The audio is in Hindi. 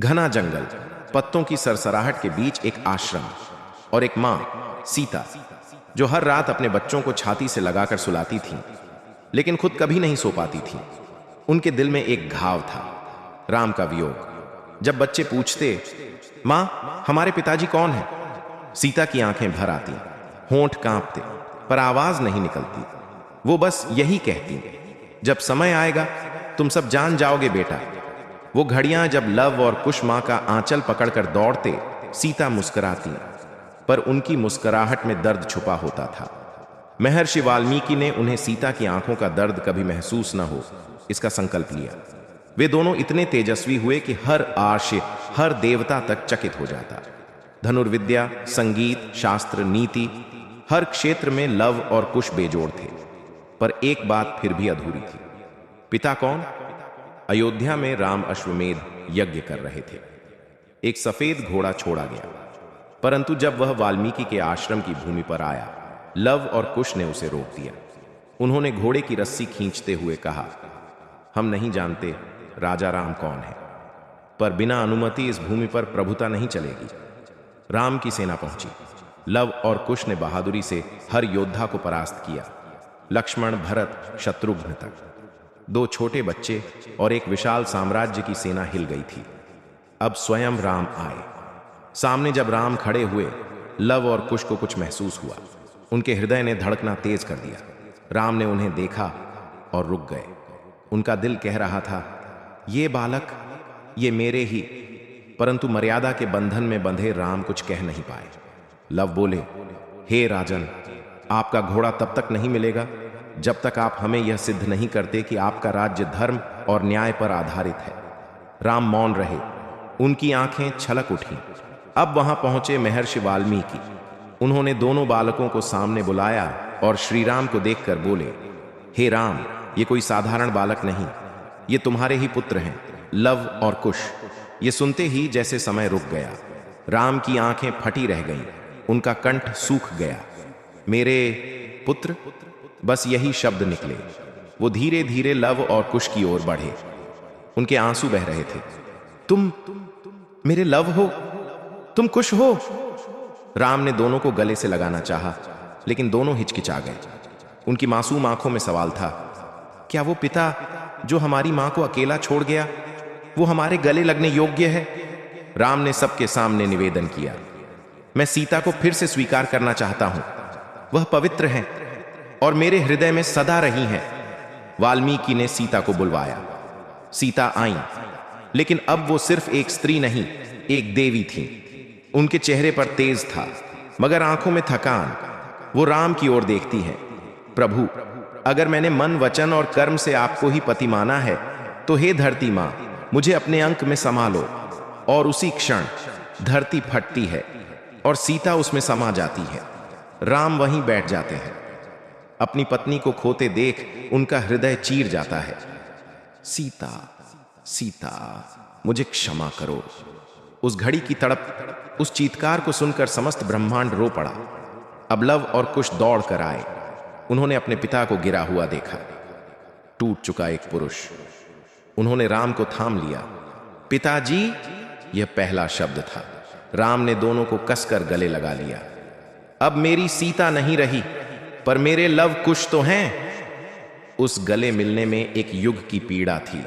घना जंगल, पत्तों की सरसराहट के बीच एक आश्रम और एक मां, सीता, जो हर रात अपने बच्चों को छाती से लगाकर सुलाती थीं, लेकिन खुद कभी नहीं सो पाती थीं। उनके दिल में एक घाव था, राम का वियोग। जब बच्चे पूछते, मां, हमारे पिताजी कौन हैं? सीता की आंखें भर आती, होंठ कांपते, पर आवाज नहीं निकलती। वो बस यही कहती, जब समय आएगा तुम सब जान जाओगे बेटा। वो घड़ियां जब लव और कुश मां का आंचल पकड़कर दौड़ते, सीता मुस्कुराती, पर उनकी मुस्कुराहट में दर्द छुपा होता था। महर्षि वाल्मीकि ने उन्हें सीता की आंखों का दर्द कभी महसूस न हो, इसका संकल्प लिया। वे दोनों इतने तेजस्वी हुए कि हर आर्ष, हर देवता तक चकित हो जाता। धनुर्विद्या, संगीत, शास्त्र, नीति, हर क्षेत्र में लव और कुश बेजोड़ थे। पर एक बात फिर भी अधूरी थी। पिता कौन? अयोध्या में राम अश्वमेध यज्ञ कर रहे थे। एक सफेद घोड़ा छोड़ा गया, परंतु जब वह वाल्मीकि के आश्रम की भूमि पर आया, लव और कुश ने उसे रोक दिया। उन्होंने घोड़े की रस्सी खींचते हुए कहा, हम नहीं जानते राजा राम कौन है, पर बिना अनुमति इस भूमि पर प्रभुता नहीं चलेगी। राम की सेना पहुंची। लव और कुश ने बहादुरी से हर योद्धा को परास्त किया, लक्ष्मण, भरत, शत्रुघ्न तक। दो छोटे बच्चे और एक विशाल साम्राज्य की सेना हिल गई थी। अब स्वयं राम आए। सामने जब राम खड़े हुए, लव और कुश को कुछ महसूस हुआ। उनके हृदय ने धड़कना तेज कर दिया। राम ने उन्हें देखा और रुक गए। उनका दिल कह रहा था, ये बालक, ये मेरे ही। परंतु मर्यादा के बंधन में बंधे राम कुछ कह नहीं पाए। लव बोले, हे राजन, आपका घोड़ा तब तक नहीं मिलेगा जब तक आप हमें यह सिद्ध नहीं करते कि आपका राज्य धर्म और न्याय पर आधारित है। राम मौन रहे। उनकी आंखें छलक उठी। अब वहां पहुंचे महर्षि वाल्मीकि। उन्होंने दोनों बालकों को सामने बुलाया और श्री राम को देखकर बोले, हे राम, ये कोई साधारण बालक नहीं, ये तुम्हारे ही पुत्र हैं, लव और कुश। ये सुनते ही जैसे समय रुक गया। राम की आंखें फटी रह गईं, उनका कंठ सूख गया। मेरे पुत्र, बस यही शब्द निकले। वो धीरे धीरे लव और कुश की ओर बढ़े। उनके आंसू बह रहे थे। तुम मेरे लव हो, तुम कुश हो। राम ने दोनों को गले से लगाना चाहा, लेकिन दोनों हिचकिचा गए। उनकी मासूम आंखों में सवाल था, क्या वो पिता जो हमारी मां को अकेला छोड़ गया, वो हमारे गले लगने योग्य है? राम ने सबके सामने निवेदन किया, मैं सीता को फिर से स्वीकार करना चाहता हूं। वह पवित्र हैं और मेरे हृदय में सदा रही हैं। वाल्मीकि ने सीता को बुलवाया। सीता आईं, लेकिन अब वो सिर्फ एक स्त्री नहीं, एक देवी थी। उनके चेहरे पर तेज था, मगर आंखों में थकान। वो राम की ओर देखती हैं। प्रभु, अगर मैंने मन, वचन और कर्म से आपको ही पति माना है, तो हे धरती मां, मुझे अपने अंक में संभालो। और उसी क्षण धरती फटती है और सीता उसमें समा जाती है। राम वहीं बैठ जाते हैं। अपनी पत्नी को खोते देख उनका हृदय चीर जाता है। सीता, सीता, मुझे क्षमा करो। उस घड़ी की तड़प, उस चीत्कार को सुनकर समस्त ब्रह्मांड रो पड़ा। अब लव और कुश दौड़ कर आए। उन्होंने अपने पिता को गिरा हुआ देखा, टूट चुका एक पुरुष। उन्होंने राम को थाम लिया। पिताजी, यह पहला शब्द था। राम ने दोनों को कसकर गले लगा लिया। अब मेरी सीता नहीं रही, पर मेरे लव कुश तो हैं। उस गले मिलने में एक युग की पीड़ा थी।